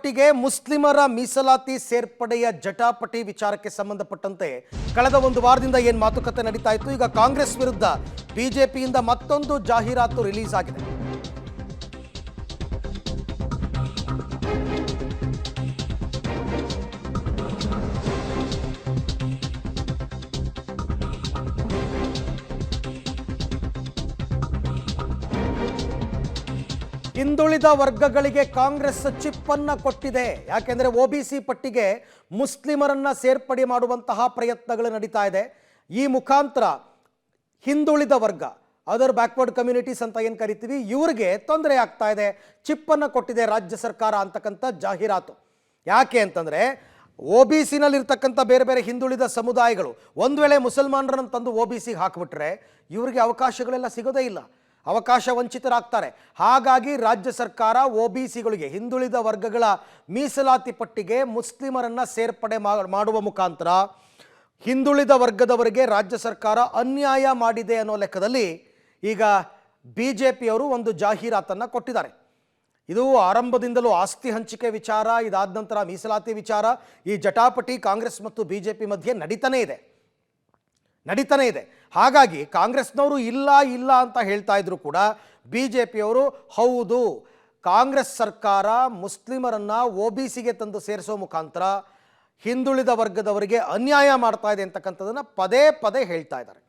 ಒಟ್ಟಿಗೆ ಮುಸ್ಲಿಮರ ಮೀಸಲಾತಿ ಸೇರ್ಪಡೆಯ ಜಟಾಪಟಿ ವಿಚಾರಕ್ಕೆ ಸಂಬಂಧಪಟ್ಟಂತೆ ಕಳೆದ ಒಂದು ವಾರದಿಂದ ಏನು ಮಾತುಕತೆ ನಡೀತಾ ಇತ್ತು. ಈಗ ಕಾಂಗ್ರೆಸ್ ವಿರುದ್ಧ ಬಿಜೆಪಿಯಿಂದ ಮತ್ತೊಂದು ಜಾಹೀರಾತು ರಿಲೀಸ್ ಆಗಿದೆ. ಹಿಂದುಳಿದ ವರ್ಗಗಳಿಗೆ ಕಾಂಗ್ರೆಸ್ ಚಿಪ್ಪನ್ನ ಕೊಟ್ಟಿದೆ. ಯಾಕೆಂದ್ರೆ ಒಬಿಸಿ ಪಟ್ಟಿಗೆ ಮುಸ್ಲಿಮರನ್ನ ಸೇರ್ಪಡೆ ಮಾಡುವಂತಹ ಪ್ರಯತ್ನಗಳು ನಡೀತಾ ಇದೆ. ಈ ಮುಖಾಂತರ ಹಿಂದುಳಿದ ವರ್ಗ, ಅದರ್ ಬ್ಯಾಕ್ವರ್ಡ್ ಕಮ್ಯುನಿಟೀಸ್ ಅಂತ ಏನು ಕರಿತೀವಿ, ಇವರಿಗೆ ತೊಂದರೆ ಆಗ್ತಾ ಇದೆ. ಚಿಪ್ಪನ್ನ ಕೊಟ್ಟಿದೆ ರಾಜ್ಯ ಸರ್ಕಾರ ಅಂತಕ್ಕಂಥ ಜಾಹೀರಾತು. ಯಾಕೆ ಅಂತಂದ್ರೆ ಒಬಿಸಿನಲ್ಲಿರ್ತಕ್ಕಂಥ ಬೇರೆ ಬೇರೆ ಹಿಂದುಳಿದ ಸಮುದಾಯಗಳು ಒಂದು ವೇಳೆ ಮುಸಲ್ಮಾನರನ್ನು ತಂದು ಒಬಿಸಿಗೆ ಹಾಕಿಬಿಟ್ರೆ ಇವರಿಗೆ ಅವಕಾಶಗಳೆಲ್ಲ ಸಿಗೋದೇ ಇಲ್ಲ, ಅವಕಾಶ ವಂಚಿತರಾಗ್ತಾರೆ. ಹಾಗಾಗಿ ರಾಜ್ಯ ಸರ್ಕಾರ ಒಬಿಸಿಗಳಿಗೆ, ಹಿಂದುಳಿದ ವರ್ಗಗಳ ಮೀಸಲಾತಿ ಪಟ್ಟಿಗೆ ಮುಸ್ಲಿಮರನ್ನ ಸೇರ್ಪಡೆ ಮಾಡುವ ಮುಖಾಂತರ ಹಿಂದುಳಿದ ವರ್ಗದವರಿಗೆ ರಾಜ್ಯ ಸರ್ಕಾರ ಅನ್ಯಾಯ ಮಾಡಿದೆ ಅನ್ನೋ ಲೆಕ್ಕದಲ್ಲಿ ಈಗ ಬಿಜೆಪಿಯವರು ಒಂದು ಜಾಹೀರಾತನ್ನು ಕೊಟ್ಟಿದ್ದಾರೆ. ಇದು ಆರಂಭದಿಂದಲೂ ಆಸ್ತಿ ಹಂಚಿಕೆ ವಿಚಾರ, ಇದಾದ ನಂತರ ಮೀಸಲಾತಿ ವಿಚಾರ, ಈ ಜಟಾಪಟಿ ಕಾಂಗ್ರೆಸ್ ಮತ್ತು ಬಿಜೆಪಿ ಮಧ್ಯೆ ನಡೀತಾನೇ ಇದೆ. ಹಾಗಾಗಿ ಕಾಂಗ್ರೆಸ್ನವರು ಇಲ್ಲ ಅಂತ ಹೇಳ್ತಾ ಇದ್ರು ಕೂಡ ಬಿಜೆಪಿಯವರು ಹೌದು, ಕಾಂಗ್ರೆಸ್ ಸರ್ಕಾರ ಮುಸ್ಲಿಮರನ್ನ ಒಬಿಸಿಗೆ ತಂದು ಸೇರಿಸೋ ಮುಖಾಂತರ ಹಿಂದುಳಿದ ವರ್ಗದವರಿಗೆ ಅನ್ಯಾಯ ಮಾಡ್ತಾ ಇದೆ ಅಂತಕ್ಕಂಥದ್ದನ್ನು ಪದೇ ಪದೇ ಹೇಳ್ತಾ ಇದ್ದಾರೆ.